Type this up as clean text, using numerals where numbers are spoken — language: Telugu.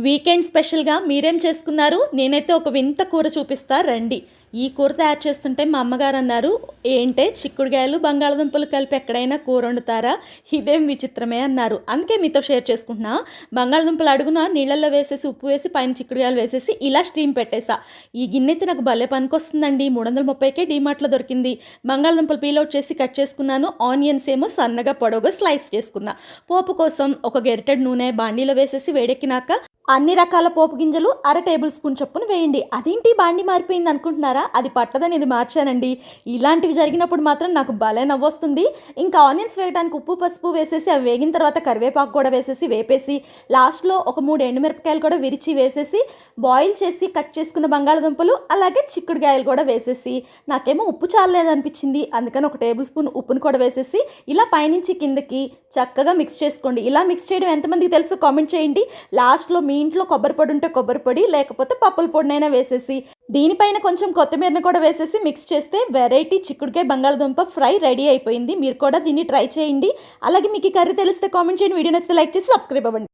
వీకెండ్ స్పెషల్‌గా మీరేం చేసుకున్నారు? నేనైతే ఒక వింత కూర చూపిస్తా రండి. ఈ కూర తయారు చేస్తుంటే మా అమ్మగారన్నారు, "ఏంటే చిక్కుడుగాయలు, బంగాళాదుంపలు కలిపి ఎక్కడైనా కూరొండుతారా? ఇదేం విచిత్రమే" అన్నారు. అందుకే మీతో షేర్ చేసుకుంటున్నా. బంగాళాదుంపలు అడుగున నీళ్ళల్లో వేసేసి, ఉప్పు వేసి, పైన చిక్కుడుగాయలు వేసేసి ఇలా స్టీమ్ పెట్టేసా. ఈ గిన్నెయితే నాకు భలే పనికొస్తుందండి. 330కే డీమార్ట్‌లో దొరికింది. బంగాళాదుంపలు పీల్ ఔట్ చేసి కట్ చేసుకున్నాను. ఆనియన్స్ ఏమో సన్నగా పొడవుగా స్లైస్ చేసుకున్నా. పోపు కోసం ఒక గరిటెడు నూనె బాండీలో వేసేసి వేడెక్కినాక అన్ని రకాల పోపు గింజలు అర టేబుల్ స్పూన్ చొప్పున వేయండి. అదేంటి బాండి మారిపోయింది అనుకుంటున్నారా? అది పట్టదని ఇది మార్చానండి. ఇలాంటివి జరిగినప్పుడు మాత్రం నాకు భలే నవ్వొస్తుంది. ఇంకా ఆనియన్స్ వేయడానికి ఉప్పు, పసుపు వేసేసి అవి వేగిన తర్వాత కరివేపాకు కూడా వేసేసి వేపేసి లాస్ట్‌లో ఒక 3 ఎండుమిరపకాయలు కూడా విరిచి వేసేసి బాయిల్ చేసి కట్ చేసుకున్న బంగాళాదుంపలు అలాగే చిక్కుడుగాయలు కూడా వేసేసి నాకేమో ఉప్పు చాలలేదనిపించింది. అందుకని ఒక టేబుల్ స్పూన్ ఉప్పుని కూడా వేసేసి ఇలా పైనుంచి కిందకి చక్కగా మిక్స్ చేసుకోండి. ఇలా మిక్స్ చేయడం ఎంతమందికి తెలుసో కామెంట్ చేయండి. లాస్ట్‌లో మీ ఇంట్లో కొబ్బరి పొడి ఉంటే కొబ్బరి పొడి, లేకపోతే పప్పుల పొడినైనా వేసేసి దీనిపైన కొంచెం కొత్తిమీరని కూడా వేసేసి మిక్స్ చేస్తే వెరైటీ చిక్కుడుకాయ బంగాళదుంప ఫ్రై రెడీ అయిపోయింది. మీరు కూడా దీన్ని ట్రై చేయండి. అలాగే మీకు ఈ కర్రీ తెలిస్తే కామెంట్ చేయండి. వీడియో నచ్చితే లైక్ చేసి సబ్స్క్రైబ్ అవ్వండి.